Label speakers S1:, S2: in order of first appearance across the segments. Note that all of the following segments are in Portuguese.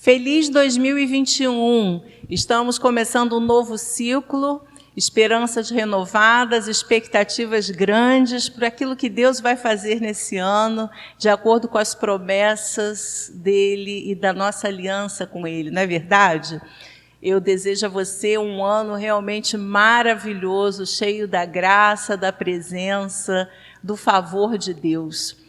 S1: Feliz 2021! Estamos começando um novo ciclo, esperanças renovadas, expectativas grandes para aquilo que Deus vai fazer nesse ano, de acordo com as promessas dEle e da nossa aliança com Ele, não é verdade? Eu desejo a você um ano realmente maravilhoso, cheio da graça, da presença, do favor de Deus.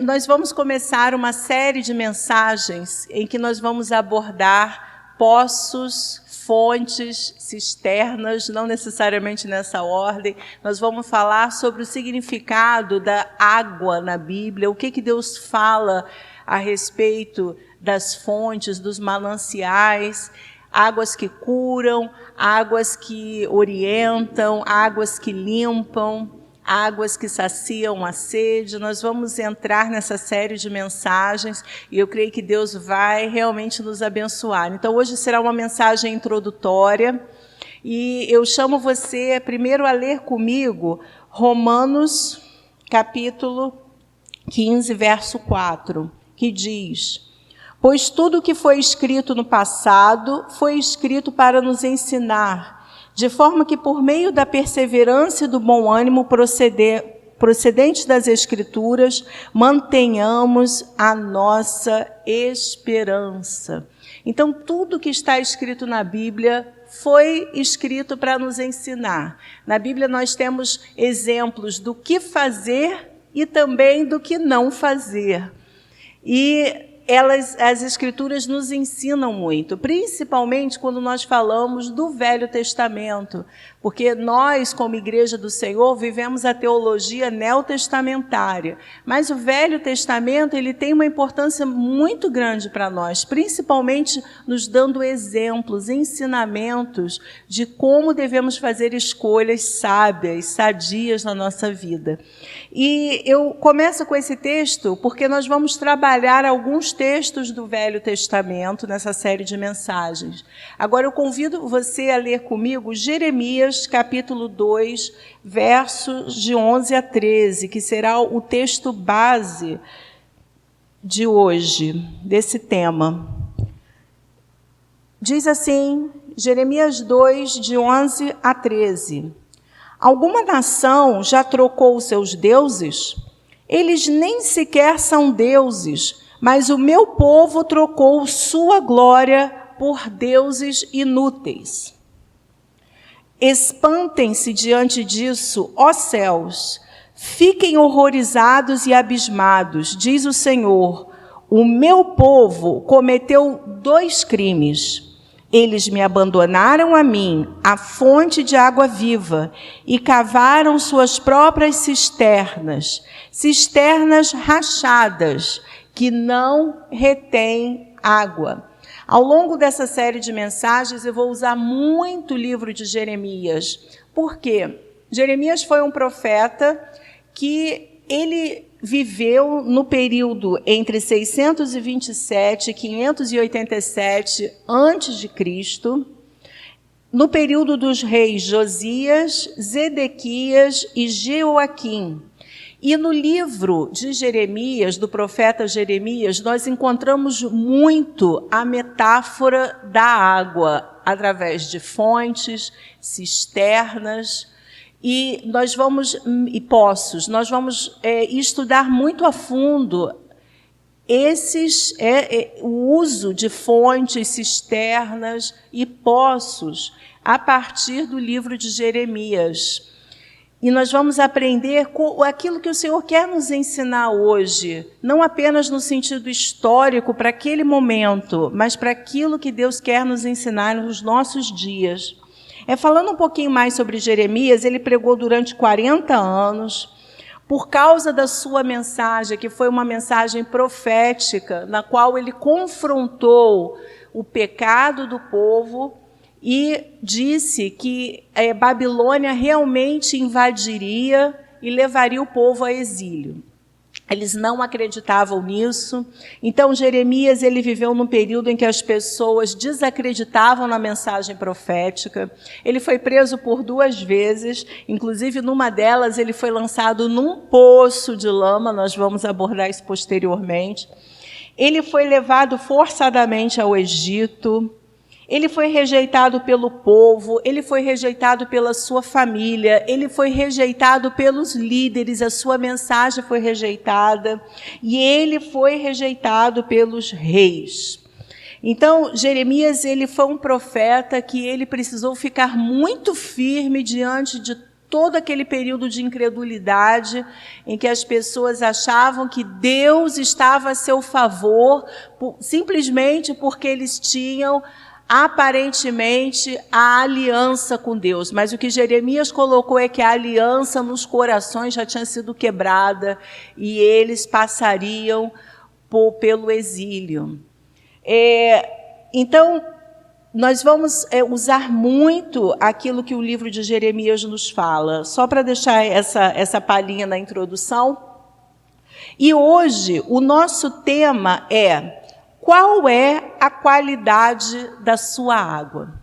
S1: Nós vamos começar uma série de mensagens em que nós vamos abordar poços, fontes, cisternas, não necessariamente nessa ordem. Nós vamos falar sobre o significado da água na Bíblia, o que Deus fala a respeito das fontes, dos mananciais, águas que curam, águas que orientam, águas que limpam, águas que saciam a sede. Nós vamos entrar nessa série de mensagens e eu creio que Deus vai realmente nos abençoar. Então, hoje será uma mensagem introdutória e eu chamo você primeiro a ler comigo Romanos, capítulo 15, verso 4, que diz: pois tudo o que foi escrito no passado foi escrito para nos ensinar, de forma que, por meio da perseverança e do bom ânimo procedentes das Escrituras, mantenhamos a nossa esperança. Então, tudo que está escrito na Bíblia foi escrito para nos ensinar. Na Bíblia nós temos exemplos do que fazer e também do que não fazer. E as Escrituras nos ensinam muito, principalmente quando nós falamos do Velho Testamento, porque nós, como Igreja do Senhor, vivemos a teologia neotestamentária, mas o Velho Testamento ele tem uma importância muito grande para nós, principalmente nos dando exemplos, ensinamentos de como devemos fazer escolhas sábias, sadias na nossa vida. E eu começo com esse texto porque nós vamos trabalhar alguns textos do Velho Testamento nessa série de mensagens. Agora eu convido você a ler comigo Jeremias, capítulo 2, versos de 11 a 13, que será o texto base de hoje, desse tema. Diz assim, Jeremias 2, de 11 a 13. Alguma nação já trocou os seus deuses? Eles nem sequer são deuses, mas o meu povo trocou sua glória por deuses inúteis. Espantem-se diante disso, ó céus, fiquem horrorizados e abismados, diz o Senhor. O meu povo cometeu 2 crimes. Eles me abandonaram a mim, a fonte de água viva, e cavaram suas próprias cisternas, cisternas rachadas, que não retêm água. Ao longo dessa série de mensagens, eu vou usar muito o livro de Jeremias. Por quê? Jeremias foi um profeta que ele viveu no período entre 627 e 587 a.C., no período dos reis Josias, Zedequias e Jeoaquim. E no livro de Jeremias, do profeta Jeremias, nós encontramos muito a metáfora da água, através de fontes, cisternas, e poços. Nós vamos estudar muito a fundo o uso de fontes, cisternas e poços a partir do livro de Jeremias. E nós vamos aprender aquilo que o Senhor quer nos ensinar hoje, não apenas no sentido histórico para aquele momento, mas para aquilo que Deus quer nos ensinar nos nossos dias. Falando um pouquinho mais sobre Jeremias, ele pregou durante 40 anos, por causa da sua mensagem, que foi uma mensagem profética, na qual ele confrontou o pecado do povo e disse que Babilônia realmente invadiria e levaria o povo a exílio. Eles não acreditavam nisso. Então, Jeremias ele viveu num período em que as pessoas desacreditavam na mensagem profética. Ele foi preso por 2 vezes, inclusive numa delas ele foi lançado num poço de lama, nós vamos abordar isso posteriormente. Ele foi levado forçadamente ao Egito. Ele foi rejeitado pelo povo, ele foi rejeitado pela sua família, ele foi rejeitado pelos líderes, a sua mensagem foi rejeitada, e ele foi rejeitado pelos reis. Então, Jeremias, ele foi um profeta que ele precisou ficar muito firme diante de todo aquele período de incredulidade em que as pessoas achavam que Deus estava a seu favor, simplesmente porque eles tinham aparentemente a aliança com Deus, mas o que Jeremias colocou é que a aliança nos corações já tinha sido quebrada e eles passariam pelo exílio. Então, nós vamos usar muito aquilo que o livro de Jeremias nos fala, só para deixar essa palhinha na introdução. E hoje o nosso tema é: qual é a qualidade da sua água?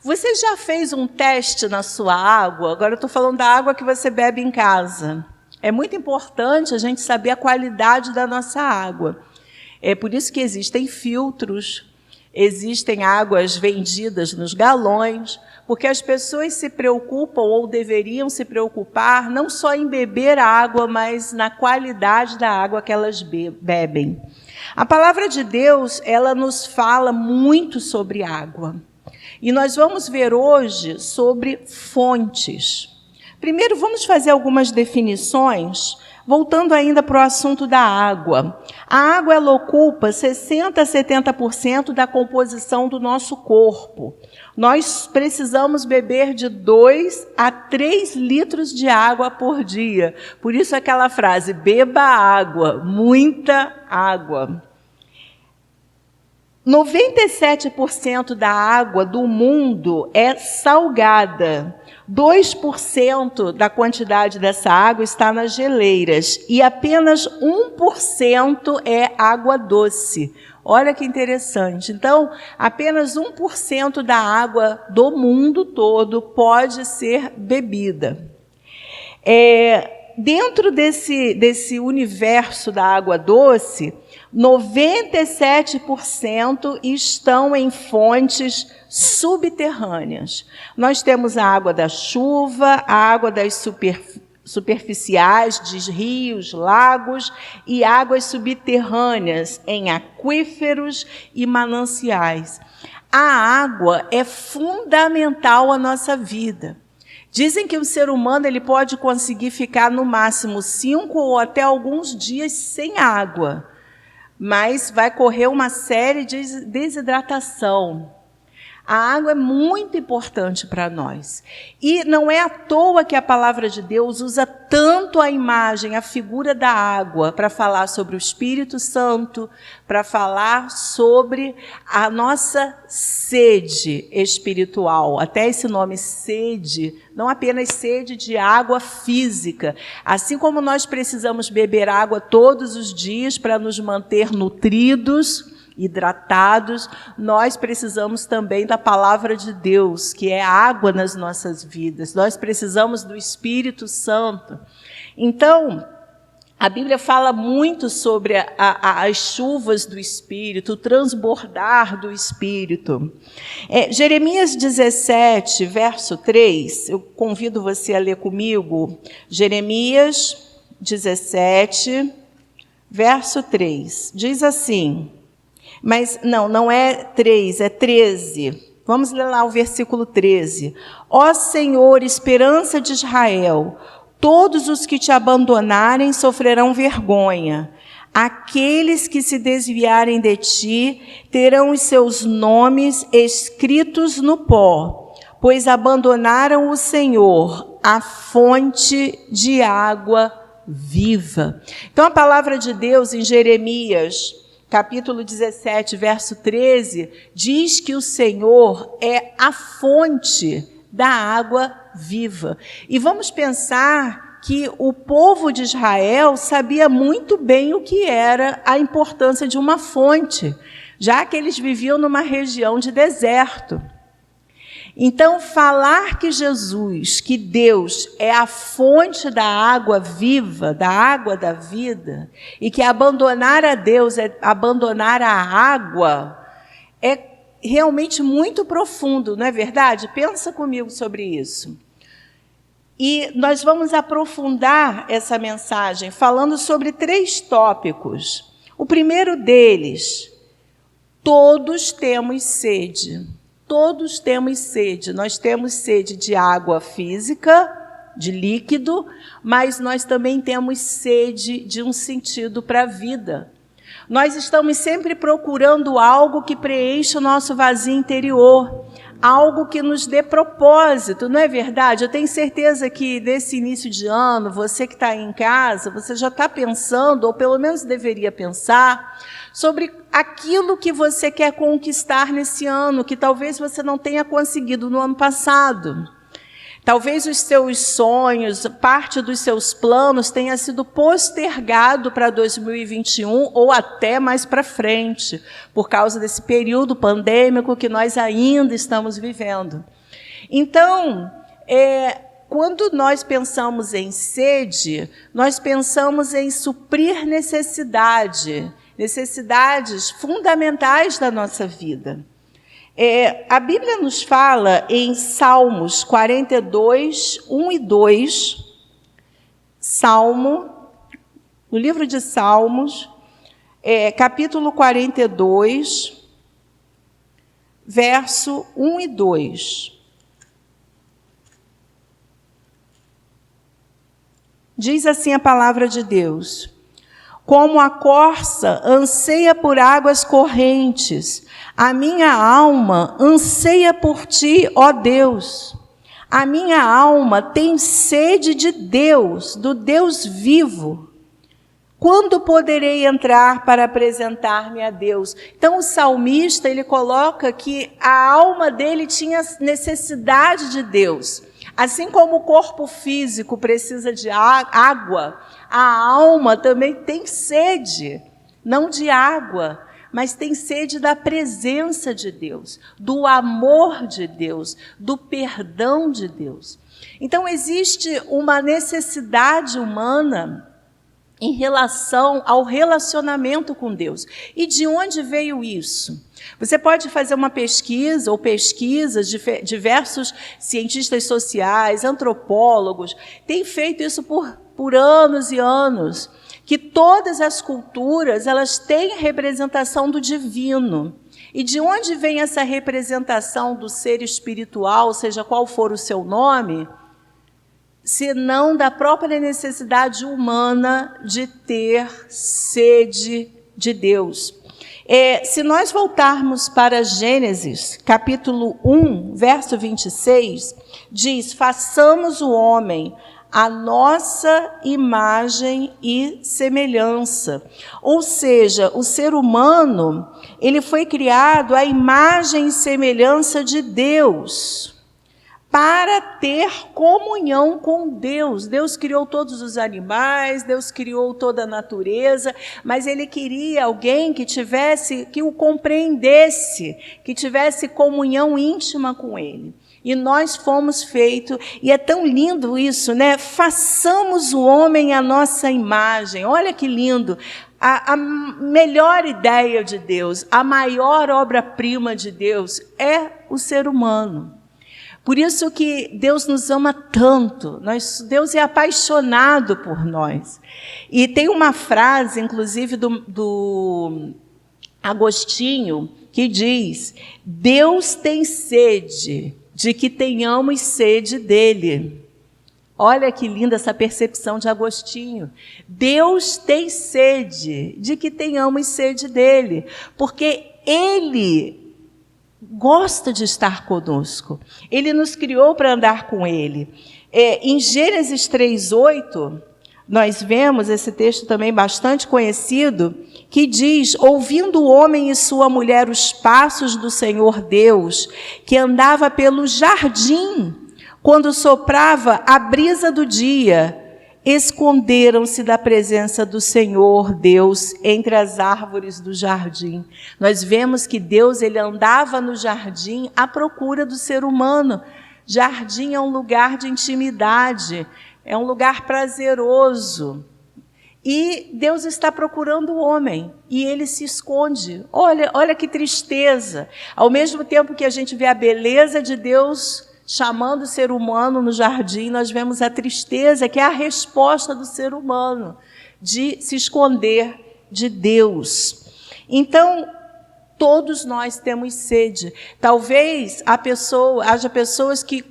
S1: Você já fez um teste na sua água? Agora eu estou falando da água que você bebe em casa. É muito importante a gente saber a qualidade da nossa água. É por isso que existem filtros, existem águas vendidas nos galões, porque as pessoas se preocupam, ou deveriam se preocupar, não só em beber água, mas na qualidade da água que elas bebem. A palavra de Deus, ela nos fala muito sobre água. E nós vamos ver hoje sobre fontes. Primeiro, vamos fazer algumas definições, voltando ainda para o assunto da água. A água, ela ocupa 60% a 70% da composição do nosso corpo. Nós precisamos beber de 2 a 3 litros de água por dia. Por isso aquela frase, beba água, muita água. 97% da água do mundo é salgada. 2% da quantidade dessa água está nas geleiras e apenas 1% é água doce. Olha que interessante. Então, apenas 1% da água do mundo todo pode ser bebida. Dentro desse universo da água doce, 97% estão em fontes subterrâneas. Nós temos a água da chuva, a água das superficiais, de rios, lagos, e águas subterrâneas em aquíferos e mananciais. A água é fundamental à nossa vida. Dizem que o ser humano ele pode conseguir ficar no máximo 5 ou até alguns dias sem água, mas vai correr uma série de desidratação. A água é muito importante para nós. E não é à toa que a palavra de Deus usa tanto a imagem, a figura da água, para falar sobre o Espírito Santo, para falar sobre a nossa sede espiritual. Até esse nome sede, não apenas sede de água física. Assim como nós precisamos beber água todos os dias para nos manter nutridos, hidratados, nós precisamos também da palavra de Deus, que é água nas nossas vidas. Nós precisamos do Espírito Santo. Então, a Bíblia fala muito sobre as chuvas do Espírito, o transbordar do Espírito. Jeremias 17, verso 3, eu convido você a ler comigo. Jeremias 17, verso 3, diz assim... Mas não é 3, é 13. Vamos ler lá o versículo 13. Ó Senhor, esperança de Israel, todos os que te abandonarem sofrerão vergonha. Aqueles que se desviarem de ti terão os seus nomes escritos no pó, pois abandonaram o Senhor, a fonte de água viva. Então a palavra de Deus em Jeremias capítulo 17, verso 13, diz que o Senhor é a fonte da água viva. E vamos pensar que o povo de Israel sabia muito bem o que era a importância de uma fonte, já que eles viviam numa região de deserto. Então, falar que Jesus, que Deus é a fonte da água viva, da água da vida, e que abandonar a Deus é abandonar a água, é realmente muito profundo, não é verdade? Pensa comigo sobre isso. E nós vamos aprofundar essa mensagem falando sobre 3 tópicos. O primeiro deles, todos temos sede. Todos temos sede. Nós temos sede de água física, de líquido, mas nós também temos sede de um sentido para a vida. Nós estamos sempre procurando algo que preencha o nosso vazio interior, algo que nos dê propósito, não é verdade? Eu tenho certeza que nesse início de ano, você que está aí em casa, você já está pensando, ou pelo menos deveria pensar, sobre aquilo que você quer conquistar nesse ano, que talvez você não tenha conseguido no ano passado. Talvez os seus sonhos, parte dos seus planos tenha sido postergado para 2021 ou até mais para frente, por causa desse período pandêmico que nós ainda estamos vivendo. Então, quando nós pensamos em sede, nós pensamos em suprir necessidades fundamentais da nossa vida. A Bíblia nos fala em Salmos 42, 1 e 2, no livro de Salmos, capítulo 42, verso 1 e 2. Diz assim a palavra de Deus: como a corça anseia por águas correntes, a minha alma anseia por ti, ó Deus. A minha alma tem sede de Deus, do Deus vivo. Quando poderei entrar para apresentar-me a Deus? Então, o salmista, ele coloca que a alma dele tinha necessidade de Deus. Assim como o corpo físico precisa de água, a alma também tem sede, não de água, mas tem sede da presença de Deus, do amor de Deus, do perdão de Deus. Então, existe uma necessidade humana em relação ao relacionamento com Deus. E de onde veio isso? Você pode fazer uma pesquisa, ou pesquisas, diversos cientistas sociais, antropólogos, têm feito isso por anos e anos, que todas as culturas, elas têm representação do divino. E de onde vem essa representação do ser espiritual, seja qual for o seu nome, senão da própria necessidade humana de ter sede de Deus. Se nós voltarmos para Gênesis, capítulo 1, verso 26, diz: façamos o homem a nossa imagem e semelhança. Ou seja, o ser humano, ele foi criado à imagem e semelhança de Deus, para ter comunhão com Deus. Deus criou todos os animais, Deus criou toda a natureza, mas Ele queria alguém que o compreendesse, que tivesse comunhão íntima com Ele. E nós fomos feitos, e é tão lindo isso, né? Façamos o homem à nossa imagem. Olha que lindo. A melhor ideia de Deus, a maior obra-prima de Deus é o ser humano. Por isso que Deus nos ama tanto, Deus é apaixonado por nós. E tem uma frase, inclusive, do Agostinho, que diz: Deus tem sede de que tenhamos sede dele. Olha que linda essa percepção de Agostinho. Deus tem sede de que tenhamos sede dele, porque Ele gosta de estar conosco. Ele nos criou para andar com Ele. Em Gênesis 3:8, nós vemos esse texto também bastante conhecido, que diz: ouvindo o homem e sua mulher os passos do Senhor Deus, que andava pelo jardim, quando soprava a brisa do dia, esconderam-se da presença do Senhor Deus entre as árvores do jardim. Nós vemos que Deus, ele andava no jardim à procura do ser humano. Jardim é um lugar de intimidade, é um lugar prazeroso. E Deus está procurando o homem, e ele se esconde. Olha que tristeza. Ao mesmo tempo que a gente vê a beleza de Deus chamando o ser humano no jardim, nós vemos a tristeza, que é a resposta do ser humano, de se esconder de Deus. Então, todos nós temos sede. Talvez haja pessoas que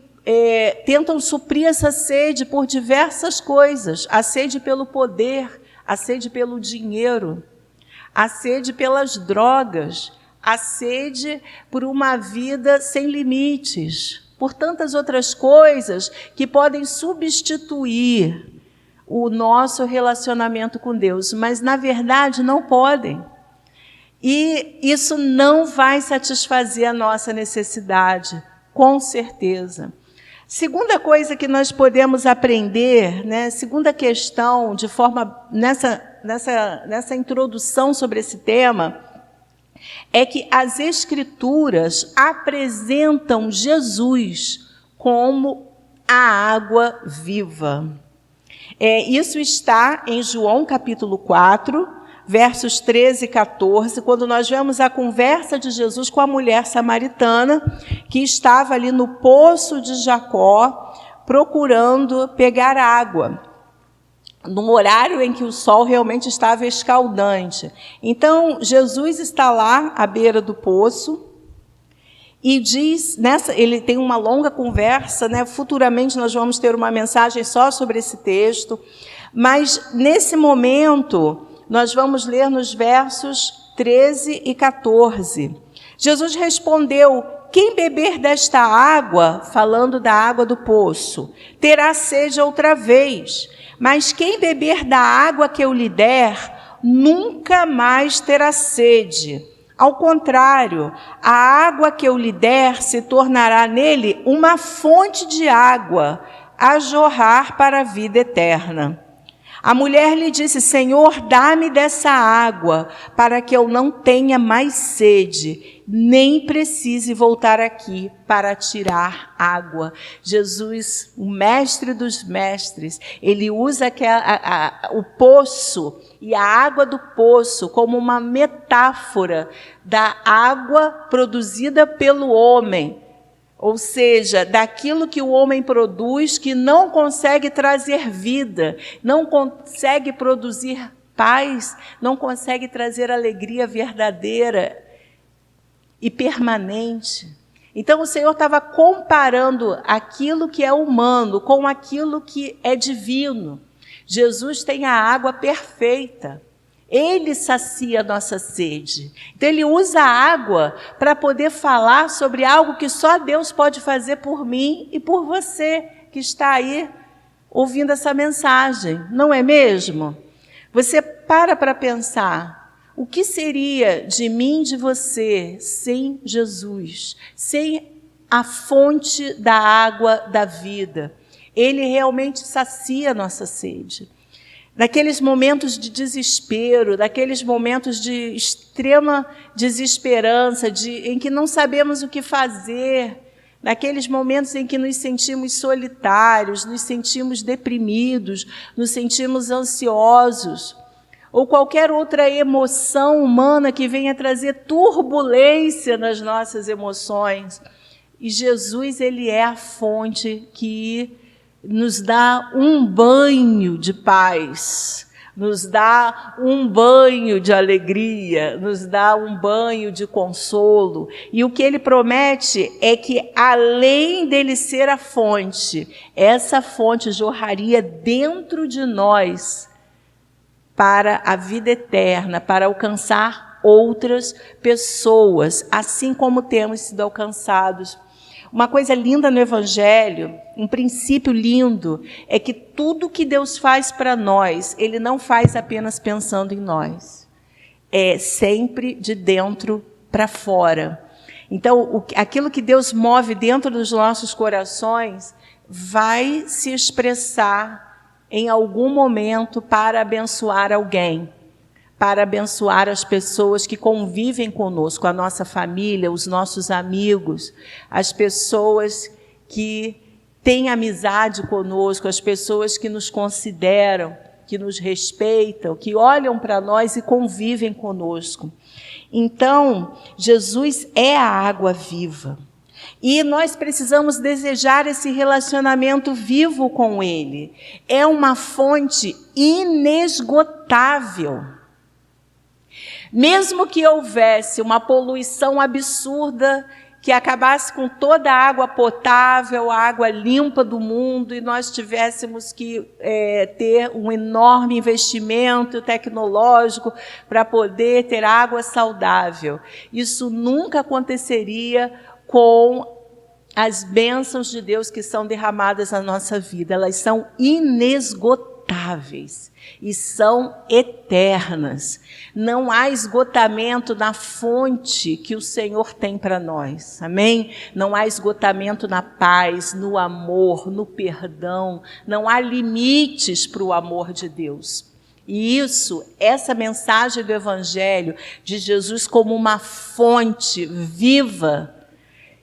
S1: tentam suprir essa sede por diversas coisas. A sede pelo poder, a sede pelo dinheiro, a sede pelas drogas, a sede por uma vida sem limites, por tantas outras coisas que podem substituir o nosso relacionamento com Deus, mas, na verdade, não podem. E isso não vai satisfazer a nossa necessidade, com certeza. Segunda coisa que nós podemos aprender, segunda questão, nessa introdução sobre esse tema, é que as Escrituras apresentam Jesus como a água viva. Isso está em João capítulo 4, versos 13 e 14, quando nós vemos a conversa de Jesus com a mulher samaritana, que estava ali no poço de Jacó, procurando pegar água, num horário em que o sol realmente estava escaldante. Então, Jesus está lá à beira do poço e diz, ele tem uma longa conversa, futuramente nós vamos ter uma mensagem só sobre esse texto, mas nesse momento nós vamos ler nos versos 13 e 14. Jesus respondeu: quem beber desta água, falando da água do poço, terá sede outra vez. Mas quem beber da água que eu lhe der, nunca mais terá sede. Ao contrário, a água que eu lhe der se tornará nele uma fonte de água a jorrar para a vida eterna. A mulher lhe disse: Senhor, dá-me dessa água, para que eu não tenha mais sede, nem precise voltar aqui para tirar água. Jesus, o mestre dos mestres, ele usa o poço e a água do poço como uma metáfora da água produzida pelo homem. Ou seja, daquilo que o homem produz, que não consegue trazer vida, não consegue produzir paz, não consegue trazer alegria verdadeira e permanente. Então, o Senhor estava comparando aquilo que é humano com aquilo que é divino. Jesus tem a água perfeita. Ele sacia a nossa sede. Então, ele usa a água para poder falar sobre algo que só Deus pode fazer por mim e por você que está aí ouvindo essa mensagem. Não é mesmo? Você para pensar, o que seria de mim e de você sem Jesus? Sem a fonte da água da vida? Ele realmente sacia a nossa sede. Naqueles momentos de desespero, naqueles momentos de extrema desesperança, em que não sabemos o que fazer, naqueles momentos em que nos sentimos solitários, nos sentimos deprimidos, nos sentimos ansiosos, ou qualquer outra emoção humana que venha trazer turbulência nas nossas emoções. E Jesus, ele é a fonte que nos dá um banho de paz, nos dá um banho de alegria, nos dá um banho de consolo. E o que ele promete é que, além dele ser a fonte, essa fonte jorraria dentro de nós para a vida eterna, para alcançar outras pessoas, assim como temos sido alcançados. Uma coisa linda no Evangelho, um princípio lindo, é que tudo que Deus faz para nós, Ele não faz apenas pensando em nós. É sempre de dentro para fora. Então, aquilo que Deus move dentro dos nossos corações vai se expressar em algum momento para abençoar alguém, para abençoar as pessoas que convivem conosco, a nossa família, os nossos amigos, as pessoas que têm amizade conosco, as pessoas que nos consideram, que nos respeitam, que olham para nós e convivem conosco. Então, Jesus é a água viva. E nós precisamos desejar esse relacionamento vivo com Ele. É uma fonte inesgotável. Mesmo que houvesse uma poluição absurda, que acabasse com toda a água potável, a água limpa do mundo, e nós tivéssemos que ter um enorme investimento tecnológico para poder ter água saudável. Isso nunca aconteceria com as bênçãos de Deus que são derramadas na nossa vida. Elas são inesgotáveis e são eternas. Não há esgotamento na fonte que o Senhor tem para nós. Amém? Não há esgotamento na paz, no amor, no perdão. Não há limites para o amor de Deus. E essa mensagem do Evangelho de Jesus como uma fonte viva,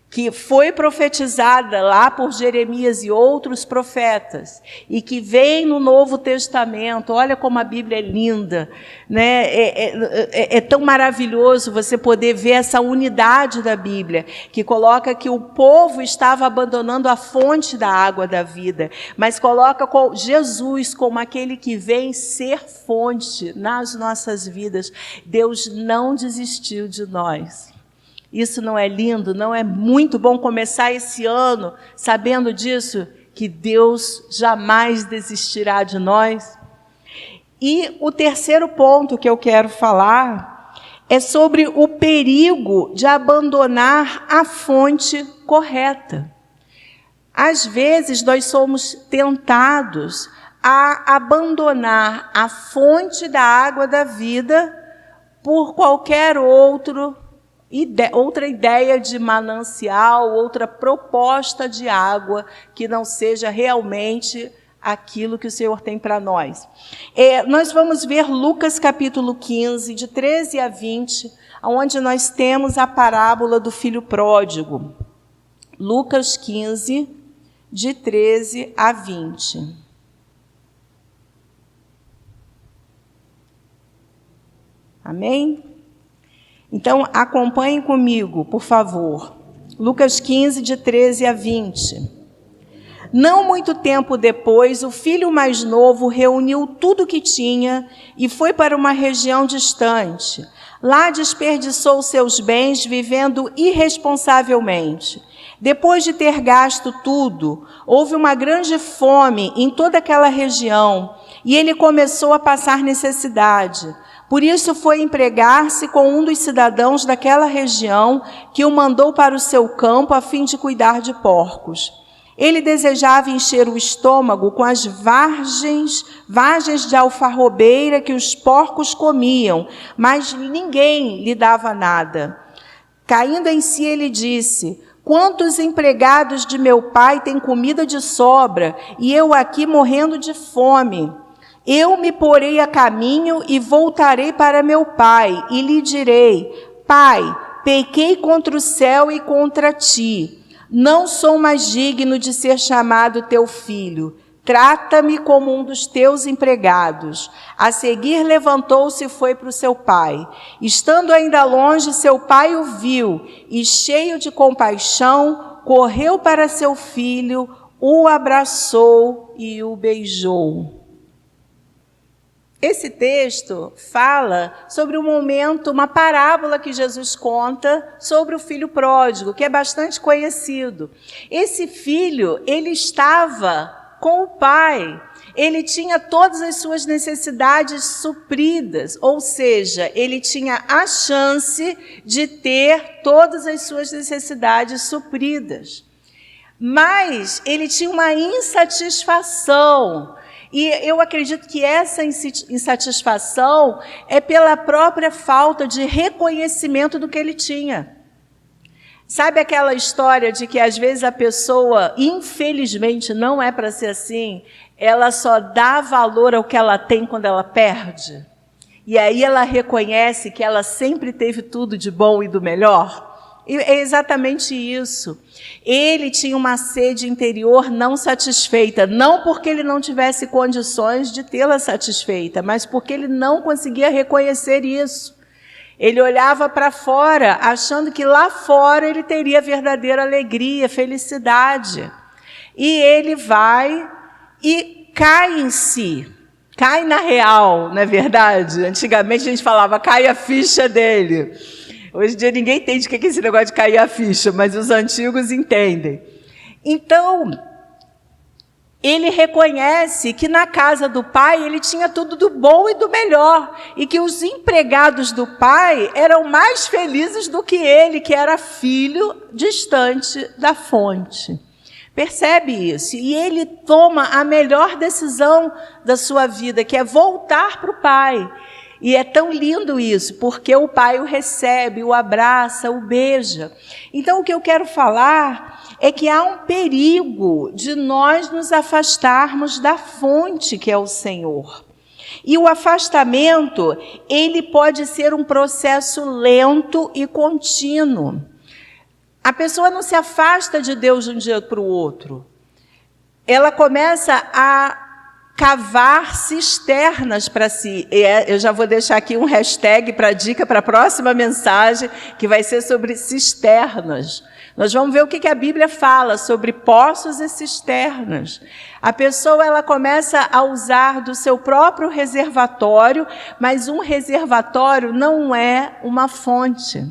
S1: que foi profetizada lá por Jeremias e outros profetas, e que vem no Novo Testamento. Olha como a Bíblia é linda, né? É tão maravilhoso você poder ver essa unidade da Bíblia, que coloca que o povo estava abandonando a fonte da água da vida, mas coloca Jesus como aquele que vem ser fonte nas nossas vidas. Deus não desistiu de nós. Isso não é lindo? Não é muito bom começar esse ano sabendo disso? Que Deus jamais desistirá de nós. E o terceiro ponto que eu quero falar é sobre o perigo de abandonar a fonte correta. Às vezes nós somos tentados a abandonar a fonte da água da vida por qualquer outra ideia de manancial, outra proposta de água que não seja realmente aquilo que o Senhor tem para nós. Nós vamos ver Lucas capítulo 15, de 13 a 20, onde nós temos a parábola do filho pródigo. Lucas 15, de 13 a 20. Amém? Então, acompanhem comigo, por favor. Lucas 15, de 13 a 20. Não muito tempo depois, o filho mais novo reuniu tudo o que tinha e foi para uma região distante. Lá desperdiçou seus bens vivendo irresponsavelmente. Depois de ter gasto tudo, houve uma grande fome em toda aquela região e ele começou a passar necessidade. Por isso foi empregar-se com um dos cidadãos daquela região, que o mandou para o seu campo a fim de cuidar de porcos. Ele desejava encher o estômago com as vagens de alfarrobeira que os porcos comiam, mas ninguém lhe dava nada. Caindo em si, ele disse: quantos empregados de meu pai têm comida de sobra, e eu aqui morrendo de fome? Eu me porei a caminho e voltarei para meu pai, e lhe direi: Pai, pequei contra o céu e contra ti. Não sou mais digno de ser chamado teu filho. Trata-me como um dos teus empregados. A seguir levantou-se e foi para o seu pai. Estando ainda longe, seu pai o viu, e cheio de compaixão, correu para seu filho, o abraçou e o beijou. Esse texto fala sobre um momento, uma parábola que Jesus conta sobre o filho pródigo, que é bastante conhecido. Esse filho, ele estava com o pai, ele tinha todas as suas necessidades supridas, ou seja, ele tinha a chance de ter todas as suas necessidades supridas. Mas ele tinha uma insatisfação. E eu acredito que essa insatisfação é pela própria falta de reconhecimento do que ele tinha. Sabe aquela história de que às vezes a pessoa, infelizmente, não é para ser assim, ela só dá valor ao que ela tem quando ela perde. E aí ela reconhece que ela sempre teve tudo de bom e do melhor. E é exatamente isso. Ele tinha uma sede interior não satisfeita, não porque ele não tivesse condições de tê-la satisfeita, mas porque ele não conseguia reconhecer isso. Ele olhava para fora, achando que lá fora ele teria verdadeira alegria, felicidade. E ele vai e cai em si, cai na real, não é verdade? Antigamente a gente falava, cai a ficha dele. Hoje em dia ninguém entende o que é esse negócio de cair a ficha, mas os antigos entendem. Então, ele reconhece que na casa do pai ele tinha tudo do bom e do melhor, e que os empregados do pai eram mais felizes do que ele, que era filho distante da fonte. Percebe isso? E ele toma a melhor decisão da sua vida, que é voltar para o pai. E é tão lindo isso, porque o pai o recebe, o abraça, o beija. Então, o que eu quero falar é que há um perigo de nós nos afastarmos da fonte, que é o Senhor. E o afastamento, ele pode ser um processo lento e contínuo. A pessoa não se afasta de Deus de um dia para o outro. Ela começa a cavar cisternas para si. Eu já vou deixar aqui um hashtag para dica para a próxima mensagem, que vai ser sobre cisternas. Nós vamos ver o que a Bíblia fala sobre poços e cisternas. A pessoa ela começa a usar do seu próprio reservatório, mas um reservatório não é uma fonte.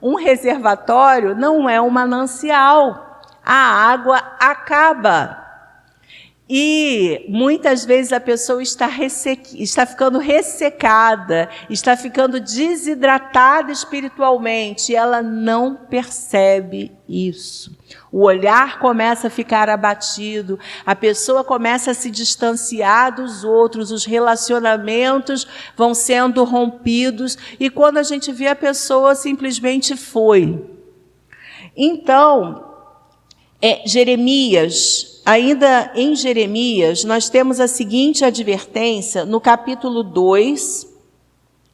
S1: Um reservatório não é um manancial. A água acaba. E muitas vezes a pessoa está ficando ressecada, está ficando desidratada espiritualmente, e ela não percebe isso. O olhar começa a ficar abatido, a pessoa começa a se distanciar dos outros, os relacionamentos vão sendo rompidos, e quando a gente vê, a pessoa simplesmente foi. Então, ainda em Jeremias, nós temos a seguinte advertência, no capítulo 2,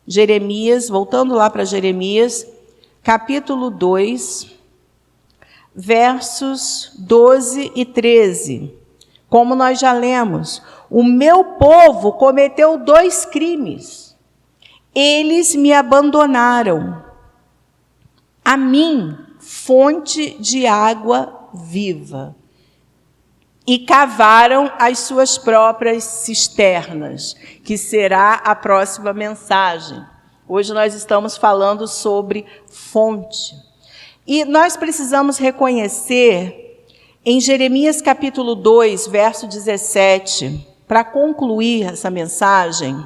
S1: Jeremias, voltando lá para Jeremias, capítulo 2, versos 12 e 13. Como nós já lemos, o meu povo cometeu 2 crimes. Eles me abandonaram. A mim, fonte de água viva. E cavaram as suas próprias cisternas, que será a próxima mensagem. Hoje nós estamos falando sobre fonte. E nós precisamos reconhecer, em Jeremias capítulo 2, verso 17, para concluir essa mensagem,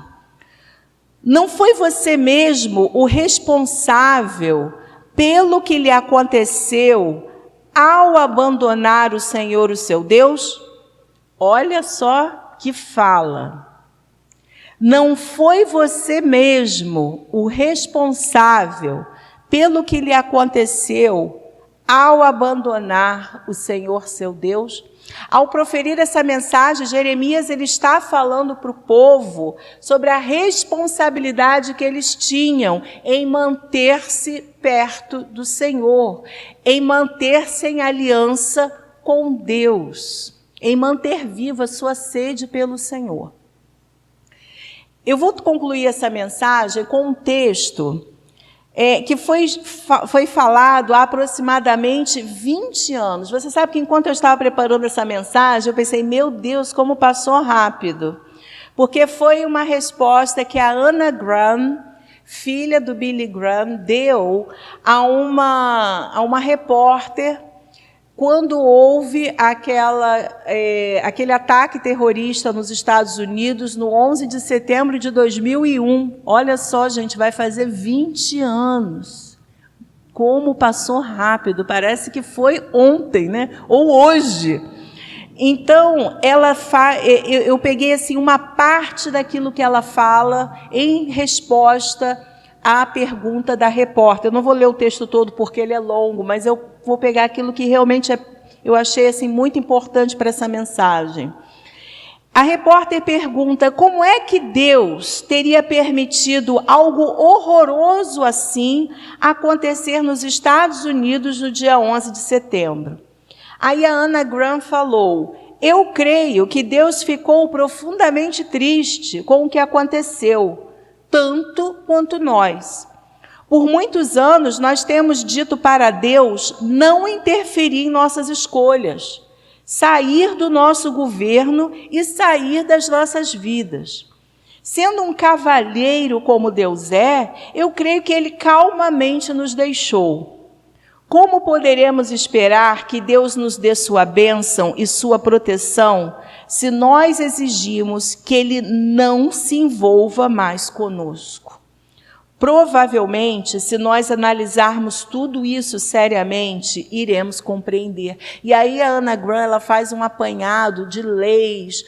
S1: não foi você mesmo o responsável pelo que lhe aconteceu ao abandonar o Senhor, o seu Deus? Olha só que fala. Não foi você mesmo o responsável pelo que lhe aconteceu ao abandonar o Senhor, seu Deus? Ao proferir essa mensagem, Jeremias ele está falando para o povo sobre a responsabilidade que eles tinham em manter-se perto do Senhor, em manter-se em aliança com Deus, em manter viva a sua sede pelo Senhor. Eu vou concluir essa mensagem com um texto que foi falado há aproximadamente 20 anos. Você sabe que enquanto eu estava preparando essa mensagem, eu pensei, meu Deus, como passou rápido. Porque foi uma resposta que a Anna Graham, filha do Billy Graham, deu a uma repórter quando houve aquele ataque terrorista nos Estados Unidos no 11 de setembro de 2001. Olha só, gente, vai fazer 20 anos. Como passou rápido, parece que foi ontem, né? Ou hoje. Então, eu peguei assim, uma parte daquilo que ela fala em resposta à pergunta da repórter. Eu não vou ler o texto todo porque ele é longo, mas eu vou pegar aquilo que realmente eu achei assim, muito importante para essa mensagem. A repórter pergunta como é que Deus teria permitido algo horroroso assim acontecer nos Estados Unidos no dia 11 de setembro. Aí a Anna Graham falou: eu creio que Deus ficou profundamente triste com o que aconteceu, tanto quanto nós. Por muitos anos nós temos dito para Deus não interferir em nossas escolhas, sair do nosso governo e sair das nossas vidas. Sendo um cavalheiro como Deus é, eu creio que Ele calmamente nos deixou. Como poderemos esperar que Deus nos dê sua bênção e sua proteção se nós exigimos que Ele não se envolva mais conosco? Provavelmente, se nós analisarmos tudo isso seriamente, iremos compreender. E aí a Anna Graham ela faz um apanhado de leis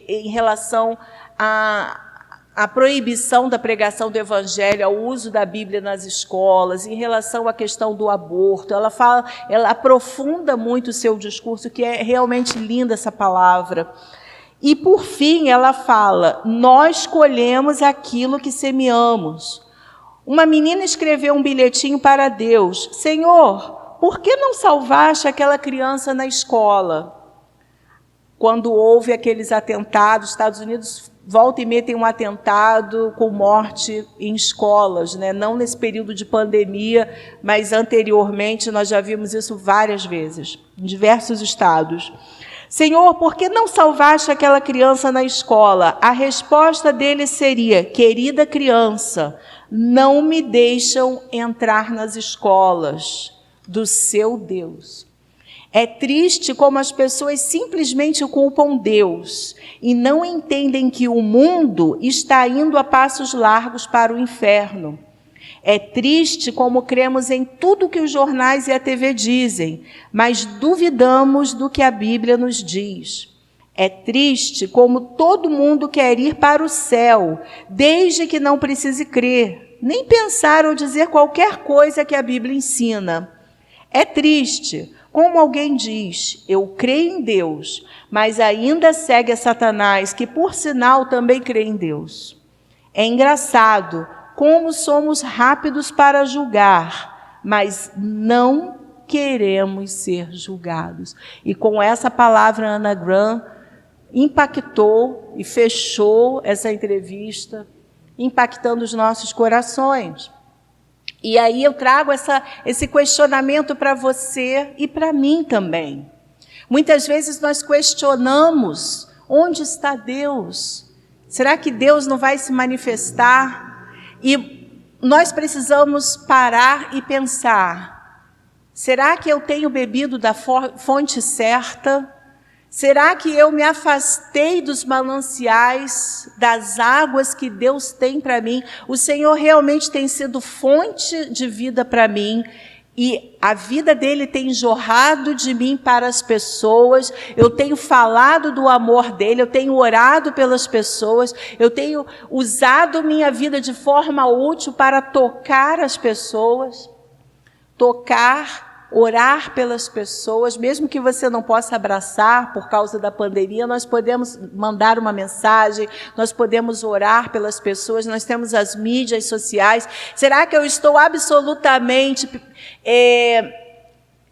S1: em relação à proibição da pregação do Evangelho, ao uso da Bíblia nas escolas, em relação à questão do aborto. Ela aprofunda muito o seu discurso, que é realmente linda essa palavra. E, por fim, ela fala: nós colhemos aquilo que semeamos. Uma menina escreveu um bilhetinho para Deus: Senhor, por que não salvaste aquela criança na escola? Quando houve aqueles atentados, Estados Unidos volta e meia tem um atentado com morte em escolas, né? Não nesse período de pandemia, mas anteriormente nós já vimos isso várias vezes, em diversos estados. Senhor, por que não salvaste aquela criança na escola? A resposta dele seria: querida criança, não me deixam entrar nas escolas do seu Deus. É triste como as pessoas simplesmente culpam Deus e não entendem que o mundo está indo a passos largos para o inferno. É triste como cremos em tudo que os jornais e a TV dizem, mas duvidamos do que a Bíblia nos diz. É triste como todo mundo quer ir para o céu, desde que não precise crer, nem pensar ou dizer qualquer coisa que a Bíblia ensina. É triste como alguém diz: eu creio em Deus, mas ainda segue a Satanás, que por sinal também crê em Deus. É engraçado como somos rápidos para julgar, mas não queremos ser julgados. E com essa palavra, Anna Graham impactou e fechou essa entrevista, impactando os nossos corações. E aí eu trago esse questionamento para você e para mim também. Muitas vezes nós questionamos: onde está Deus? Será que Deus não vai se manifestar? E nós precisamos parar e pensar: será que eu tenho bebido da fonte certa? Será que eu me afastei dos mananciais, das águas que Deus tem para mim? O Senhor realmente tem sido fonte de vida para mim e a vida dele tem jorrado de mim para as pessoas. Eu tenho falado do amor dele, eu tenho orado pelas pessoas, eu tenho usado minha vida de forma útil para tocar as pessoas, orar pelas pessoas, mesmo que você não possa abraçar por causa da pandemia, nós podemos mandar uma mensagem, nós podemos orar pelas pessoas, nós temos as mídias sociais. Será que eu estou absolutamente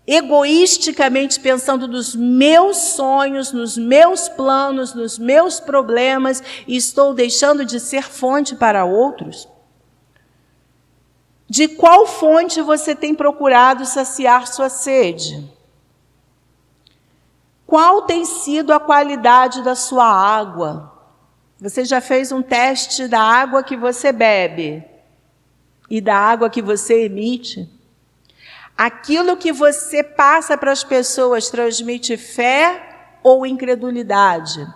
S1: egoisticamente pensando nos meus sonhos, nos meus planos, nos meus problemas e estou deixando de ser fonte para outros? De qual fonte você tem procurado saciar sua sede? Qual tem sido a qualidade da sua água? Você já fez um teste da água que você bebe e da água que você emite? Aquilo que você passa para as pessoas transmite fé ou incredulidade?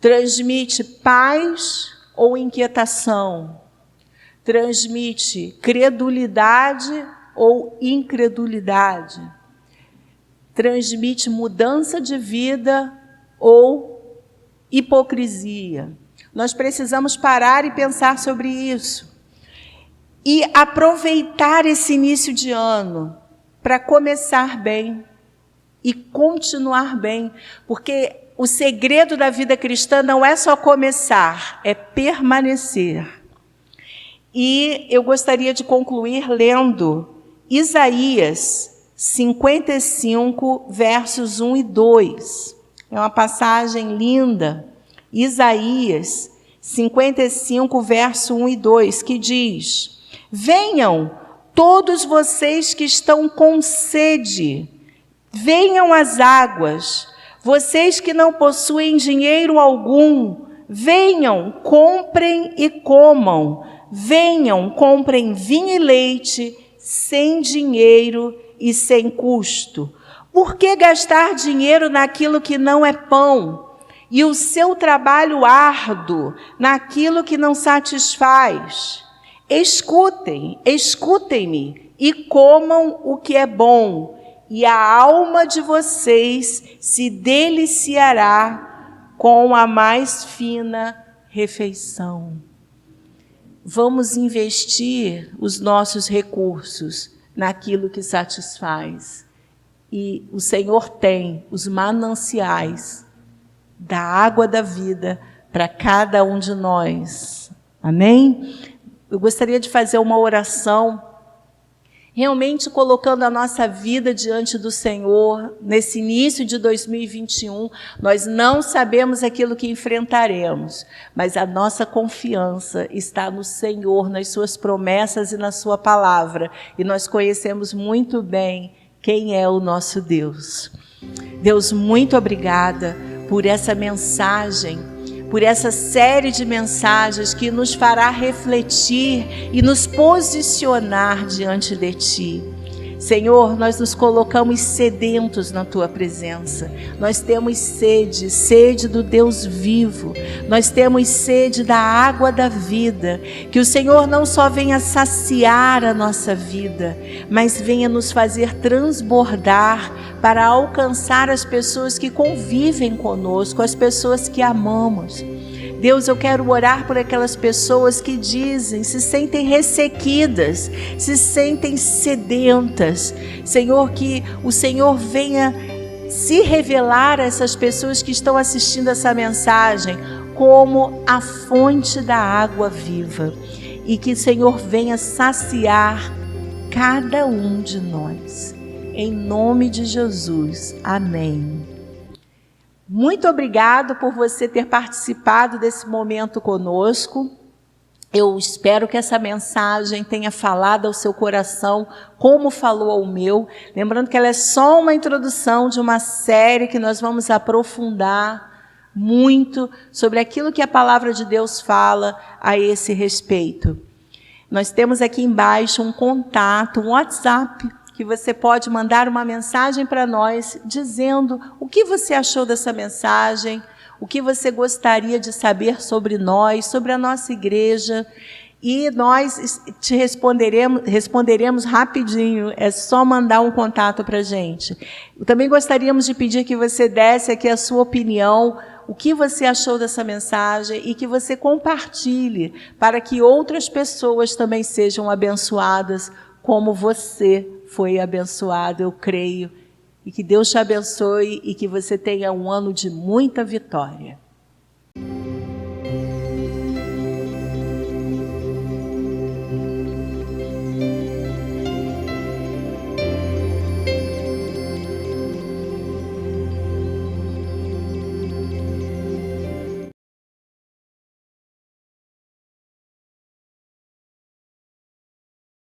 S1: Transmite paz ou inquietação? Transmite credulidade ou incredulidade? Transmite mudança de vida ou hipocrisia? Nós precisamos parar e pensar sobre isso. E aproveitar esse início de ano para começar bem e continuar bem. Porque o segredo da vida cristã não é só começar, é permanecer. E eu gostaria de concluir lendo Isaías 55, versos 1 e 2. É uma passagem linda. Isaías 55, verso 1 e 2, que diz: venham todos vocês que estão com sede, venham às águas, vocês que não possuem dinheiro algum, venham, comprem e comam, venham, comprem vinho e leite, sem dinheiro e sem custo. Por que gastar dinheiro naquilo que não é pão, e o seu trabalho árduo naquilo que não satisfaz? Escutem-me e comam o que é bom, e a alma de vocês se deliciará com a mais fina refeição. Vamos investir os nossos recursos naquilo que satisfaz. E o Senhor tem os mananciais da água da vida para cada um de nós. Amém? Eu gostaria de fazer uma oração, realmente colocando a nossa vida diante do Senhor. Nesse início de 2021, nós não sabemos aquilo que enfrentaremos, mas a nossa confiança está no Senhor, nas suas promessas e na sua palavra. E nós conhecemos muito bem quem é o nosso Deus. Deus, muito obrigada por essa mensagem, por essa série de mensagens que nos fará refletir e nos posicionar diante de Ti. Senhor, nós nos colocamos sedentos na Tua presença. Nós temos sede, sede do Deus vivo. Nós temos sede da água da vida. Que o Senhor não só venha saciar a nossa vida, mas venha nos fazer transbordar para alcançar as pessoas que convivem conosco, as pessoas que amamos. Deus, eu quero orar por aquelas pessoas que dizem, se sentem ressequidas, se sentem sedentas. Senhor, que o Senhor venha se revelar a essas pessoas que estão assistindo essa mensagem como a fonte da água viva. E que o Senhor venha saciar cada um de nós. Em nome de Jesus. Amém. Muito obrigado por você ter participado desse momento conosco. Eu espero que essa mensagem tenha falado ao seu coração como falou ao meu. Lembrando que ela é só uma introdução de uma série que nós vamos aprofundar muito sobre aquilo que a palavra de Deus fala a esse respeito. Nós temos aqui embaixo um contato, um WhatsApp, que você pode mandar uma mensagem para nós dizendo o que você achou dessa mensagem, o que você gostaria de saber sobre nós, sobre a nossa igreja, e nós te responderemos rapidinho. É só mandar um contato para a gente. Também gostaríamos de pedir que você desse aqui a sua opinião, o que você achou dessa mensagem, e que você compartilhe para que outras pessoas também sejam abençoadas como você foi abençoado, eu creio. E que Deus te abençoe e que você tenha um ano de muita vitória.